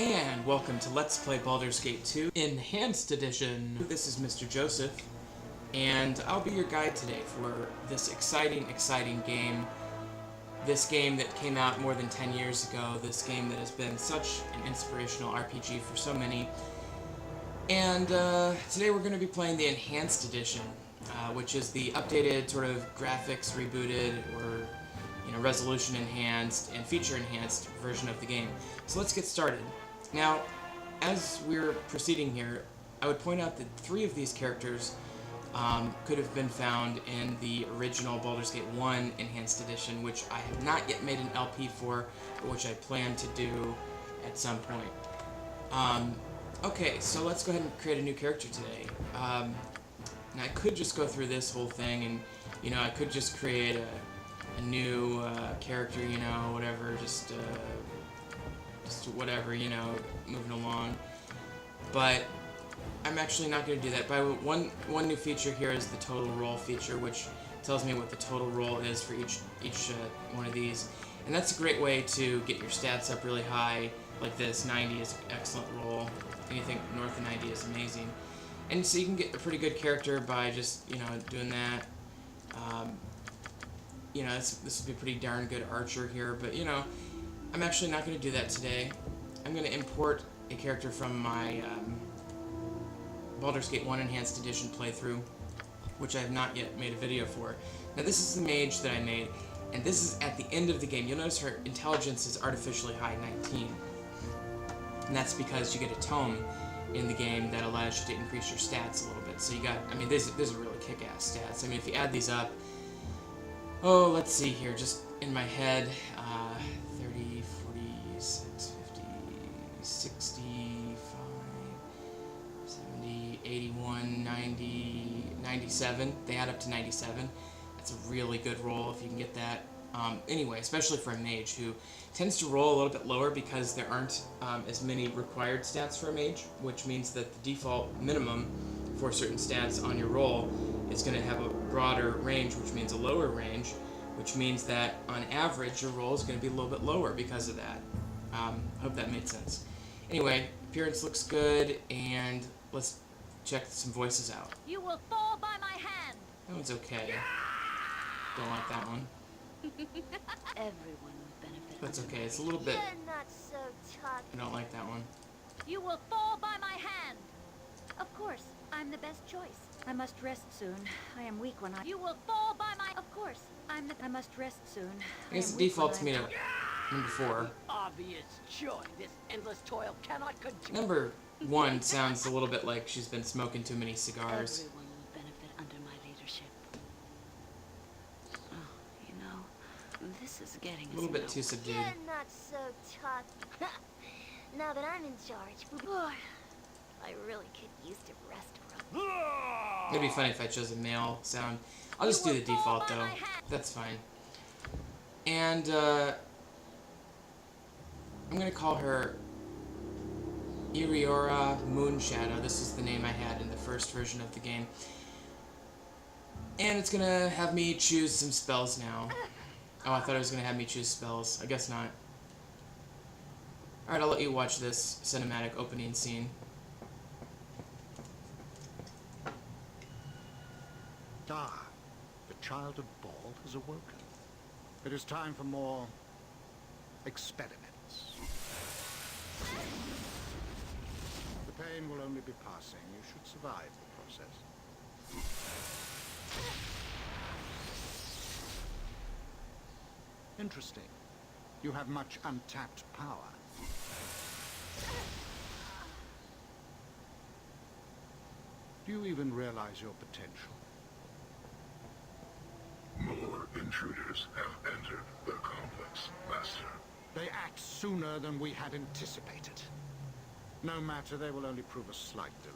And welcome to Let's Play Baldur's Gate 2 Enhanced Edition. This is Mr. Joseph, and I'll be your guide today for this exciting game. This game that came out more than 10 years ago, this game that has been such an inspirational RPG for so many. And today we're going to be playing the Enhanced Edition, which is the updated sort of graphics rebooted or resolution enhanced and feature enhanced version of the game. So let's get started. Now, as we're proceeding here, I would point out that 3 of these characters could have been found in the original Baldur's Gate 1 Enhanced Edition, which I have not yet made an LP for, but which I plan to do at some point. Okay, so let's go ahead and create a new character today. And I could just go through this whole thing and, I could just create a new character, whatever, just whatever, moving along. But I'm actually not going to do that. But one new feature here is the total roll feature, which tells me what the total roll is for each one of these. And that's a great way to get your stats up really high, like this. 90 is an excellent roll. Anything north of 90 is amazing. And so you can get a pretty good character by just, doing that. This would be a pretty darn good archer here, but, I'm actually not going to do that today. I'm going to import a character from my Baldur's Gate 1 Enhanced Edition playthrough, which I have not yet made a video for. Now, this is the mage that I made, and this is at the end of the game. You'll notice her intelligence is artificially high, 19. And that's because you get a tome in the game that allows you to increase your stats a little bit. So you got, these are really kick-ass stats. If you add these up, let's see here, just in my head, 30, 46, 50, 65, 70, 81, 90, 97. They add up to 97. That's a really good roll if you can get that. Anyway, especially for a mage who tends to roll a little bit lower because there aren't as many required stats for a mage, which means that the default minimum for certain stats on your roll is going to have a broader range, which means a lower range, which means that on average your roll is going to be a little bit lower because of that. Hope that made sense. Anyway, appearance looks good, and let's check some voices out. You will fall by my hand. That one's okay. Don't like that one. Everyone will benefit. That's okay. It's a little bit. You're not so tough. I don't like that one. You will fall by my hand. Of course, I'm the best choice. I must rest soon. I am weak when I. You will fall by my. Of course, I must rest soon. I guess the default's me to number 4. Obvious choice. This endless toil cannot continue. Number 1 sounds a little bit like she's been smoking too many cigars. Everyone will benefit under my leadership. This is getting a little bit too subdued. You're not so tough. Now that I'm in charge, I really could use to rest for a It'd be funny if I chose a male sound. I'll just do the default though. That's fine. And I'm gonna call her Iriora Moonshadow. This is the name I had in the first version of the game. And it's gonna have me choose some spells now. Oh, I thought it was going to have me choose spells. I guess not. Alright, I'll let you watch this cinematic opening scene. Ah, the child of Bald has awoken. It is time for more experiments. The pain will only be passing. You should survive the process. Interesting. You have much untapped power. Do you even realize your potential? More intruders have entered the complex, Master. They act sooner than we had anticipated. No matter, they will only prove a slight delay.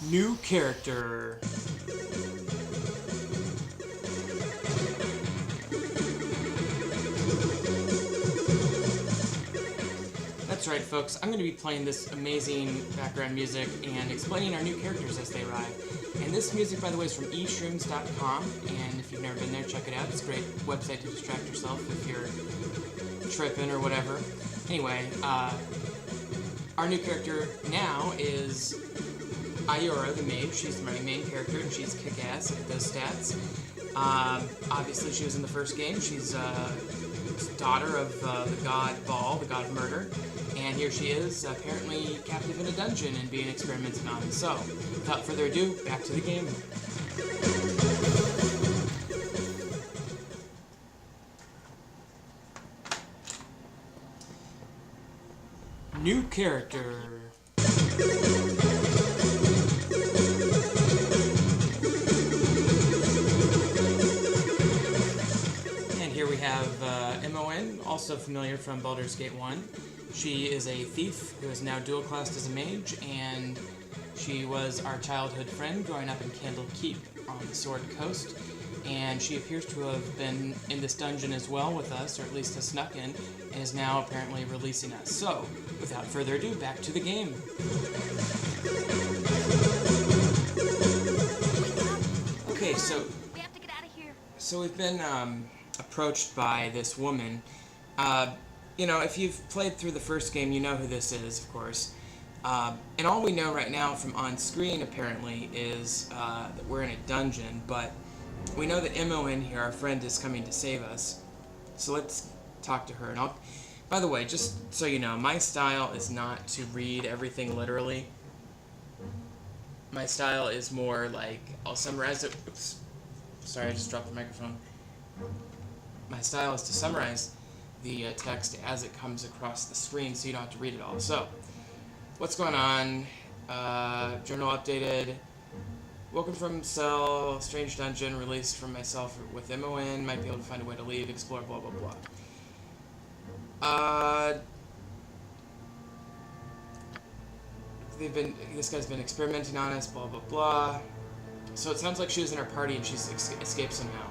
New character. right, folks. I'm going to be playing this amazing background music and explaining our new characters as they arrive. And this music, by the way, is from eshrooms.com, and if you've never been there, check it out. It's a great website to distract yourself if you're tripping or whatever. Anyway, our new character now is Ayura, the mage. She's my main character, and she's kick-ass at those stats. Obviously, she was in the first game. She's daughter of the god Baal, the god of murder, and here she is, apparently captive in a dungeon and being experimented on. So, without further ado, back to the game. New character. Here we have MON, also familiar from Baldur's Gate 1. She is a thief who is now dual classed as a mage, and she was our childhood friend growing up in Candle Keep on the Sword Coast. And she appears to have been in this dungeon as well with us, or at least has snuck in, and is now apparently releasing us. So, without further ado, back to the game. Okay, so We have to get out of here. So we've been approached by this woman. You know, if you've played through the first game, you know who this is, of course. And all we know right now from on screen, apparently, is that we're in a dungeon, but we know that MON here, our friend, is coming to save us. So let's talk to her. And by the way, just so you know, my style is not to read everything literally. My style is more like, I'll summarize it. Oops. Sorry, I just dropped the microphone. My style is to summarize the text as it comes across the screen so you don't have to read it all. So, what's going on? Journal updated. Woken from cell, strange dungeon, released from myself with MON, might be able to find a way to leave, explore, blah, blah, blah. This guy's been experimenting on us, blah, blah, blah. So it sounds like she was in our party and she's escaped somehow.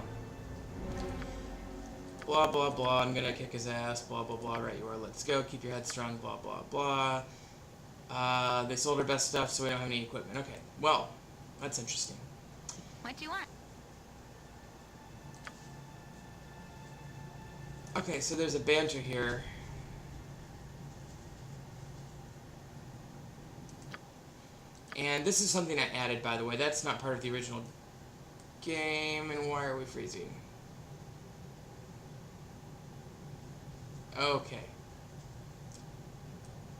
Blah, blah, blah, I'm gonna kick his ass, blah, blah, blah, right you are, let's go, keep your head strong, blah, blah, blah. They sold our best stuff, so we don't have any equipment. Okay, well, that's interesting. What do you want? Okay, so there's a banter here. And this is something I added, by the way. That's not part of the original game. And why are we freezing? Okay.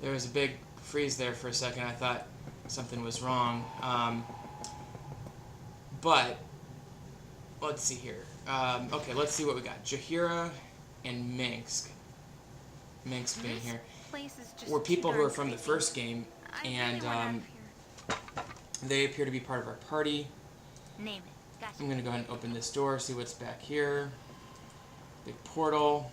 There was a big freeze there for a second. I thought something was wrong. But, let's see here. Okay, let's see what we got. Jahira and Minsk. Minsk being here. Place is just We're people too who are darn from the creepy. first game. I really And, want out of here. they appear to be part of our party. Name it. Gotcha. I'm gonna go ahead and open this door, see what's back here. Big portal.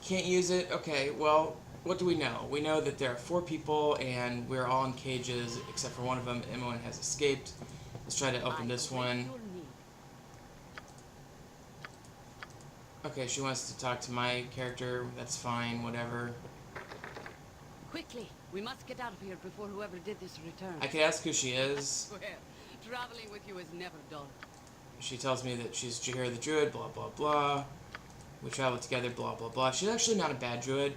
Can't use it. Okay, well, what do we know? We know that there are 4 people, and we're all in cages, except for one of them. MON has escaped. Let's try to open this one. Okay, she wants to talk to my character. That's fine, whatever. Quickly, we must get out of here before whoever did this returns. I could ask who she is. Well, traveling with you is never dull. She tells me that she's Jahira the Druid, blah, blah, blah. We travel together, blah, blah, blah. She's actually not a bad druid.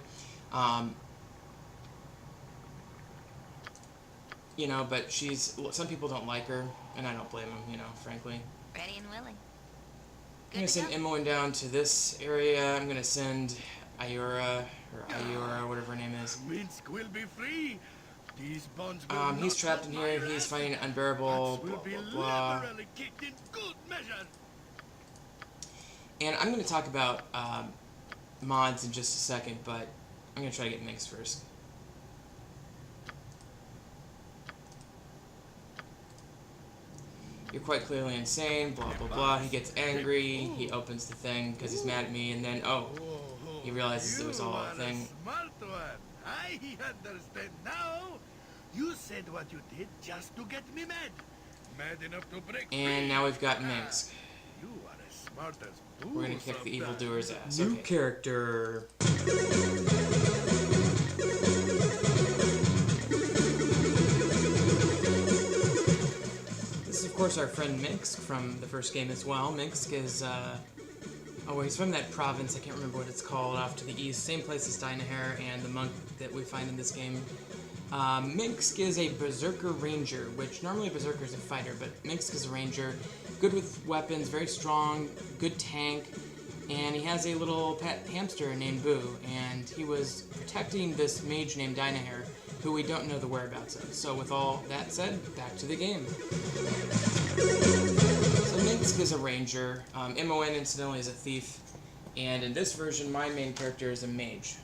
You know, but some people don't like her, and I don't blame them, you know, frankly. Ready and willing. I'm going to send MON down to this area. I'm going to send Ayura, or Ayura, whatever her name is. Minsk will be free. These bonds will He's not trapped in hold my here. He's ransom. finding it unbearable, Will blah, be blah, blah. liberally kicked in good measure. And I'm going to talk about mods in just a second, but I'm going to try to get Minx first. You're quite clearly insane, blah, blah, blah. He gets angry. He opens the thing because he's mad at me, and then, oh, he realizes it was all a thing. You are a smart one. I understand now. You said what you did just to get me mad. Mad enough to break And free. now we've got Minx. You are as smart as We're gonna fools kick the sometimes. evildoer's ass. New Okay. character. course, our friend Minsk from the first game as well. Minsk is, he's from that province, I can't remember what it's called, off to the east. Same place as Dynahair and the monk that we find in this game. Minsk is a Berserker Ranger, which normally a Berserker is a fighter, but Minsk is a Ranger. Good with weapons, very strong, good tank, and he has a little pet hamster named Boo, and he was protecting this mage named Dynahair, who we don't know the whereabouts of. So with all that said, back to the game. So Minsk is a ranger. MON incidentally is a thief, and in this version my main character is a mage.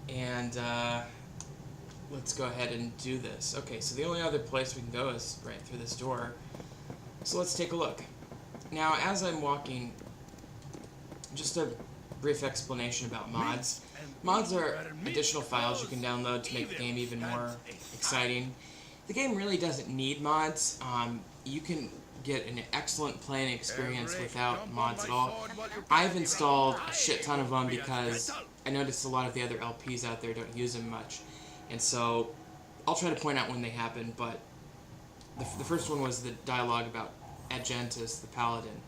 And let's go ahead and do this. Okay, so the only other place we can go is right through this door. So let's take a look. Now, as I'm walking, just a brief explanation about mods. Mods are additional files you can download to make the game even more exciting. The game really doesn't need mods. You can get an excellent playing experience without mods at all. I've installed a shit ton of them because I noticed a lot of the other LPs out there don't use them much. And so I'll try to point out when they happen, but the first one was the dialogue about Agentis, the paladin.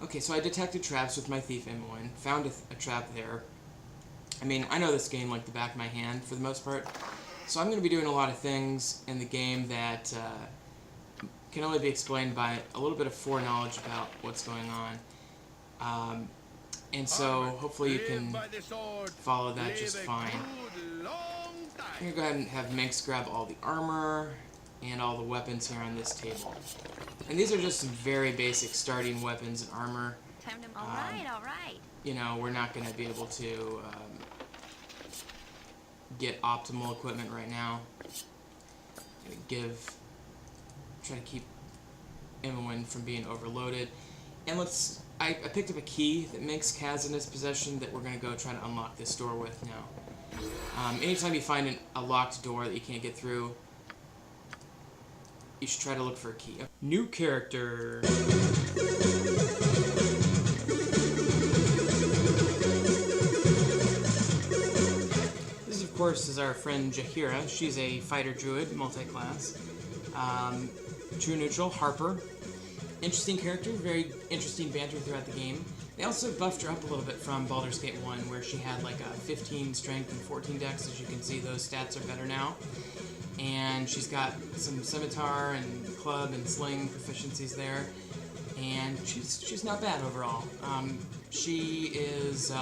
Okay, so I detected traps with my thief M1, found a trap there. I mean, I know this game like the back of my hand for the most part, so I'm going to be doing a lot of things in the game that can only be explained by a little bit of foreknowledge about what's going on. And so hopefully you can follow that just fine. I'm going to go ahead and have Minx grab all the armor and all the weapons here on this table. And these are just some very basic starting weapons and armor. All right. You know, we're not going to be able to get optimal equipment right now. Try to keep Imoen from being overloaded. And I picked up a key that Minx has in his possession that we're going to go try to unlock this door with now. Anytime you find a locked door that you can't get through, you should try to look for a key. New character. This, of course, is our friend Jaheira. She's a fighter druid, multi-class. True neutral, Harper. Interesting character, very interesting banter throughout the game. They also buffed her up a little bit from Baldur's Gate 1, where she had like a 15 strength and 14 dex. As you can see, those stats are better now. And she's got some scimitar and club and sling proficiencies there, and she's not bad overall. She is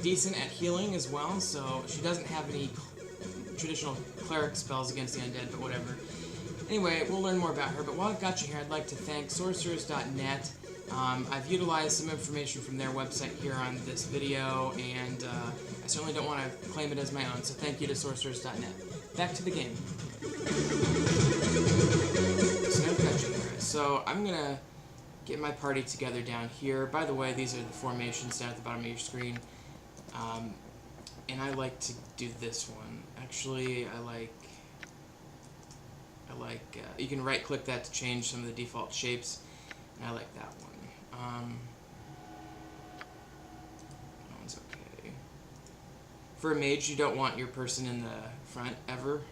decent at healing as well, so she doesn't have any traditional cleric spells against the undead, but whatever. Anyway, we'll learn more about her, but while I've got you here, I'd like to thank sorcerers.net. I've utilized some information from their website here on this video, and I certainly don't want to claim it as my own, so thank you to sorcerers.net. Back to the game. So I've got you here. So I'm going to get my party together down here. By the way, these are the formations down at the bottom of your screen. And I like to do this one. Actually, I like you can right-click that to change some of the default shapes, and I like that one. That one's okay. For a mage, you don't want your person in the front ever,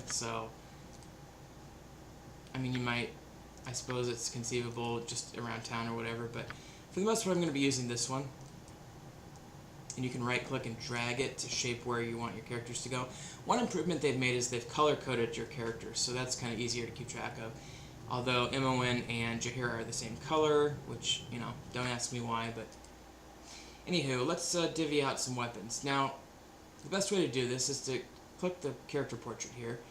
so I mean, you might, I suppose it's conceivable just around town or whatever, but for the most part I'm going to be using this one. And you can right click and drag it to shape where you want your characters to go. One improvement they've made is they've color coded your characters, so that's kind of easier to keep track of. Although Imoen and Jaheira are the same color, which, you know, don't ask me why, but anywho, let's divvy out some weapons. Now, the best way to do this is to click the character portrait here.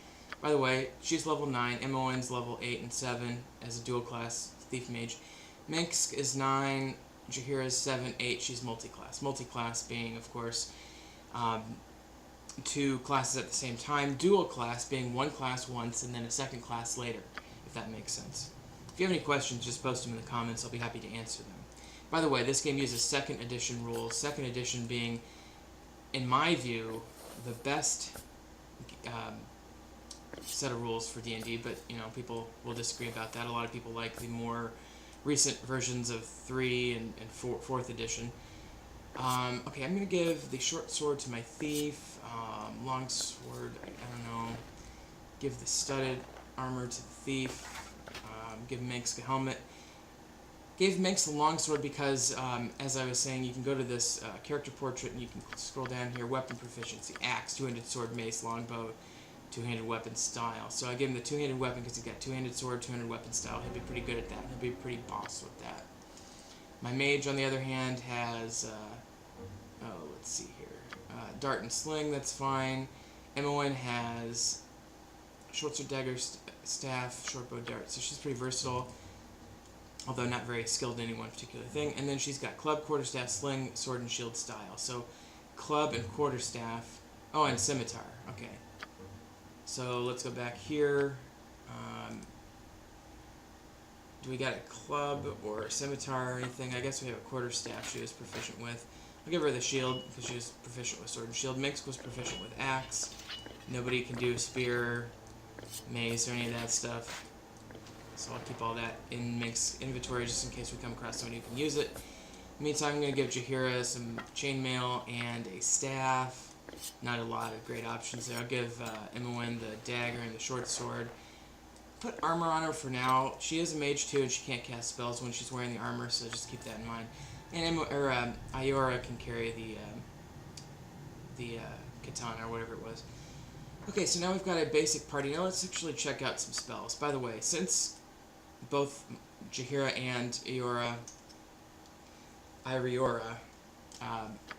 By the way, she's level 9, Imoen's level 8 and 7 as a dual class thief mage. Minx is 9, Jaheira's 7, 8, she's multi-class. Multi-class being, of course, 2 classes at the same time. Dual class being 1 class once and then a second class later, if that makes sense. If you have any questions, just post them in the comments. I'll be happy to answer them. By the way, this game uses 2nd edition rules. 2nd edition being, in my view, the best set of rules for D&D, but, you know, people will disagree about that. A lot of people like the more recent versions of 3 and 4th edition. Okay, I'm gonna give the short sword to my thief. Long sword, I don't know. Give the studded armor to the thief. Give Minx a helmet. Gave Minx the longsword because, as I was saying, you can go to this character portrait and you can scroll down here. Weapon proficiency: axe, two-handed sword, mace, longbow, two-handed weapon style. So I give him the two-handed weapon because he's got two-handed sword, two-handed weapon style. He'll be pretty good at that. He'll be pretty boss with that. My mage, on the other hand, has let's see here. Dart and sling. That's fine. Emmowen has short sword, dagger, staff, short bow, dart. So she's pretty versatile, although not very skilled in any one particular thing. And then she's got club, quarterstaff, sling, sword, and shield style. So club and quarterstaff. Oh, and scimitar. Okay. So let's go back here. Do we got a club or a scimitar or anything? I guess we have a quarterstaff she was proficient with. I'll give her the shield because she was proficient with sword and shield. Minx was proficient with axe. Nobody can do spear, mace, or any of that stuff. So I'll keep all that in Minx's inventory just in case we come across somebody who can use it. In the meantime, I'm going to give Jaheira some chainmail and a staff. Not a lot of great options there. I'll give Emmowen the dagger and the short sword. Put armor on her for now. She is a mage too, and she can't cast spells when she's wearing the armor, so just keep that in mind. And Iora can carry the katana or whatever it was. Okay, so now we've got a basic party. Now let's actually check out some spells. By the way, since both Jaheira and Iora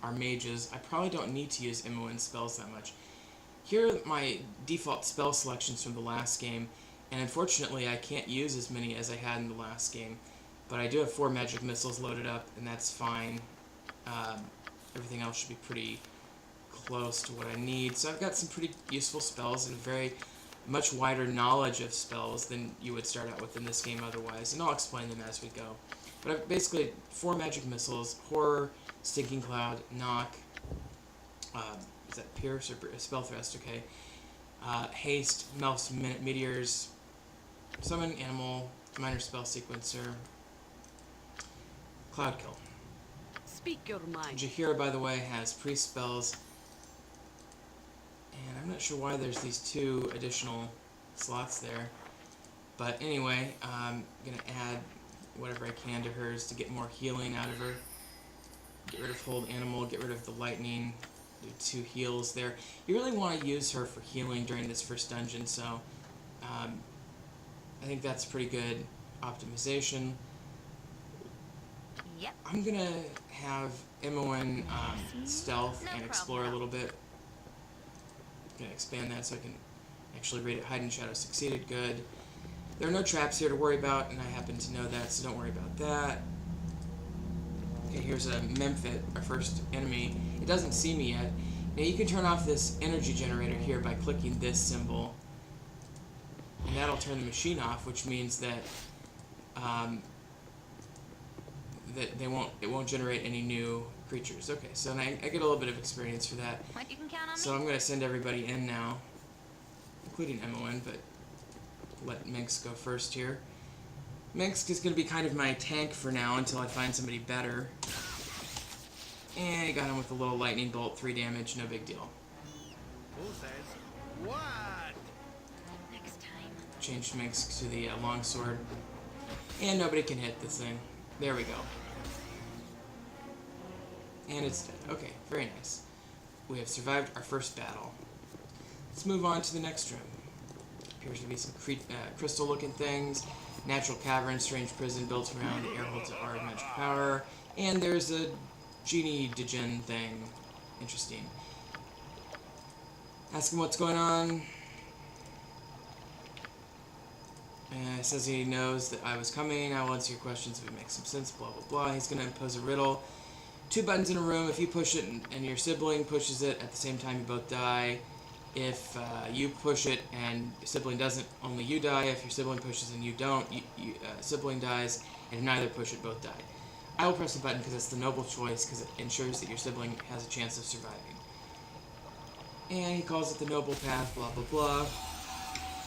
are mages, I probably don't need to use Emmowen's spells that much. Here are my default spell selections from the last game, and unfortunately I can't use as many as I had in the last game, but I do have 4 magic missiles loaded up, and that's fine. Everything else should be pretty close to what I need. So I've got some pretty useful spells and a very much wider knowledge of spells than you would start out with in this game otherwise, and I'll explain them as we go. But I've basically 4 magic missiles: Horror, Stinking Cloud, Knock, is that Pierce or Spell Thrust? Okay. Haste, Mouse, Meteors, Summon, Animal, Minor Spell Sequencer, Cloud Kill. Speak your mind. Jaheira, by the way, has priest spells, and I'm not sure why there's these 2 additional slots there. But anyway, I'm going to add whatever I can to hers to get more healing out of her. Get rid of Hold Animal, get rid of the Lightning, do 2 heals there. You really want to use her for healing during this first dungeon, so I think that's pretty good optimization. Yep. I'm going to have Emmowen stealth and explore a little bit. I'm going to expand that so I can actually read it. Hide and Shadow succeeded, good. There are no traps here to worry about, and I happen to know that, so don't worry about that. Okay, here's a Memphit, our first enemy. It doesn't see me yet. Now you can turn off this energy generator here by clicking this symbol, and that'll turn the machine off, which means that it won't generate any new creatures. Okay, so I get a little bit of experience for that. What, you can count on So me? I'm going to send everybody in now, including Emmowen, but let Minx go first here. Minx is going to be kind of my tank for now until I find somebody better. And I got him with a little lightning bolt, 3 damage, no big deal. Who says what? Next time. Changed Minx to the longsword. And nobody can hit this thing. There we go. And it's dead. Okay, very nice. We have survived our first battle. Let's move on to the next room. Appears to be some crystal-looking things. Natural cavern, strange prison built around air holds of our magic power. And there's a genie djinn thing. Interesting. Ask him what's going on. It says he knows that I was coming. I will answer your questions if it makes some sense. Blah, blah, blah. He's going to impose a riddle. 2 buttons in a room. If you push it and your sibling pushes it at the same time, you both die. If you push it and your sibling doesn't, only you die. If your sibling pushes and you don't, sibling dies. And if neither push it, both die. I will press the button because it's the noble choice, because it ensures that your sibling has a chance of surviving. And he calls it the noble path, blah, blah, blah.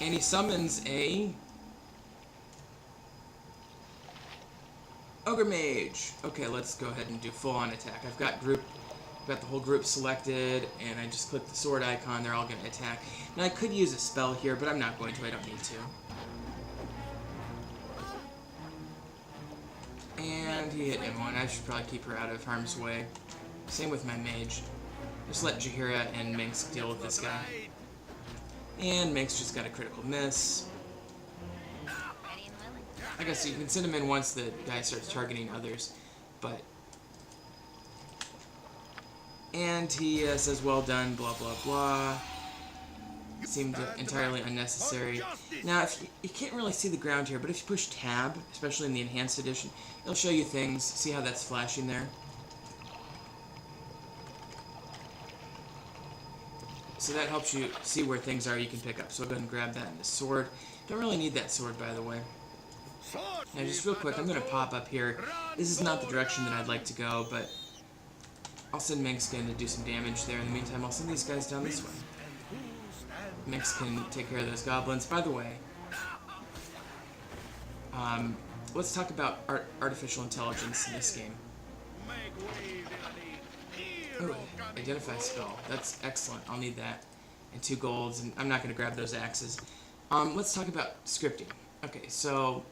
And he summons a Ogre Mage. Okay, let's go ahead and do full-on attack. I've got the whole group selected, and I just click the sword icon. They're all going to attack. Now I could use a spell here, but I'm not going to. I don't need to. And he hit M1. I should probably keep her out of harm's way. Same with my mage. Just let Jaheira and Minx deal with this guy. And Minx just got a critical miss. I guess you can send him in once the guy starts targeting others, but... And he says, well done, blah, blah, blah. Seemed entirely unnecessary. Now, if you can't really see the ground here, but if you push tab, especially in the Enhanced Edition, it'll show you things. See how that's flashing there? So that helps you see where things are you can pick up. So I'll go ahead and grab that and the sword. Don't really need that sword, by the way. Now, just real quick, I'm going to pop up here. This is not the direction that I'd like to go, but I'll send Minx in to do some damage there. In the meantime, I'll send these guys down this way. Minx can take care of those goblins. By the way, let's talk about artificial intelligence in this game. Ooh, identify spell. That's excellent. I'll need that. And 2 golds, and I'm not going to grab those axes. Let's talk about scripting. Okay, so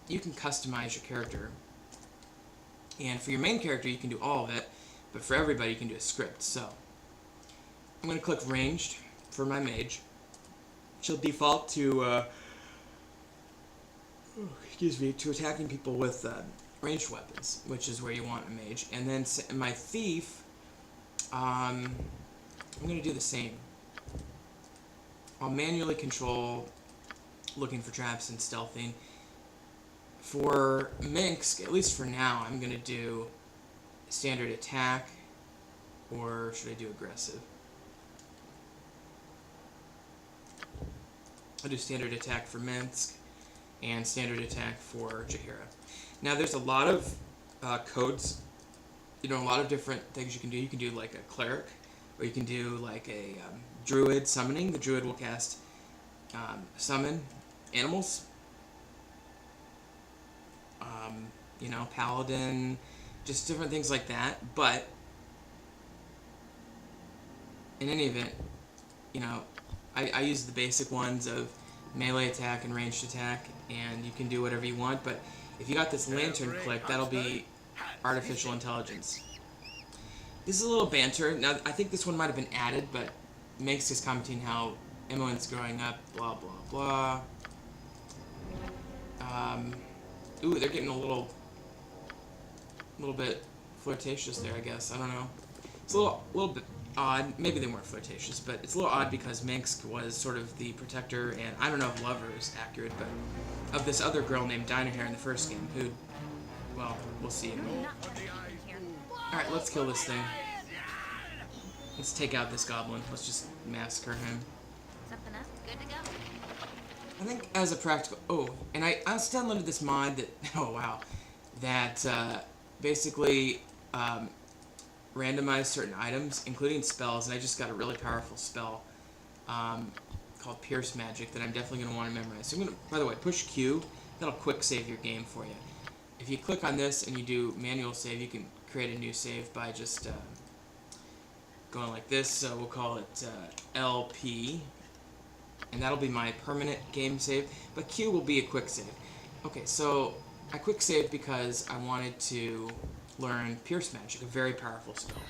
you can customize your character. And for your main character, you can do all of it, but for everybody, you can do a script. So I'm going to click Ranged for my mage. She'll default to, to attacking people with ranged weapons, which is where you want a mage. And then my thief, I'm going to do the same. I'll manually control looking for traps and stealthing. For Minx, at least for now, I'm going to do standard attack, or should I do aggressive? I'll do standard attack for Minsk and standard attack for Jaheira. Now, there's a lot of codes, a lot of different things you can do. You can do like a cleric, or you can do like a druid summoning. The druid will cast summon animals. Paladin, just different things like that. But in any event, I use the basic ones of melee attack and ranged attack, and you can do whatever you want. But if you got this lantern click, that'll be artificial intelligence. This is a little banter. Now, I think this one might have been added, but Minx is commenting how Imoen's growing up, blah, blah, blah. Ooh, they're getting a little bit flirtatious there, I guess. I don't know. It's a little bit odd. Maybe they weren't flirtatious, but it's a little odd because Minx was sort of the protector, and I don't know if lover is accurate, but of this other girl named Dynahair in the first game, who, well, we'll see. Alright, let's kill this thing. Let's take out this goblin. Let's just massacre him. Something else? Good to go. I think as a practical... Oh, and I also downloaded this mod that... Oh, wow. That basically randomized certain items, including spells, and I just got a really powerful spell called Pierce Magic that I'm definitely going to want to memorize. So I'm going to, by the way, push Q. That'll quick save your game for you. If you click on this and you do manual save, you can create a new save by just going like this. So we'll call it LP. And that'll be my permanent game save, but Q will be a quick save. Okay, so I quick saved because I wanted to learn Pierce Magic, a very powerful spell.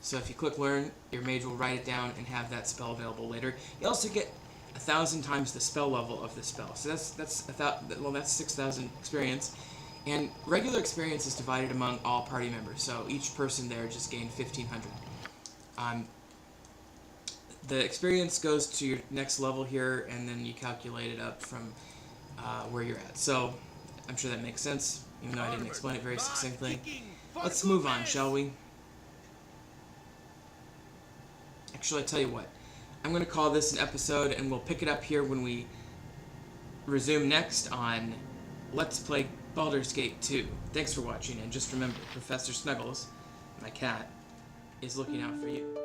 So if you click Learn, your mage will write it down and have that spell available later. You also get 1,000 times the spell level of the spell, so that's 6,000 experience. And regular experience is divided among all party members, so each person there just gained 1,500. The experience goes to your next level here, and then you calculate it up from where you're at. So, I'm sure that makes sense, even though I didn't explain it very succinctly. Let's move on, shall we? Actually, I tell you what. I'm going to call this an episode, and we'll pick it up here when we resume next on Let's Play Baldur's Gate 2. Thanks for watching, and just remember, Professor Snuggles, my cat, is looking out for you.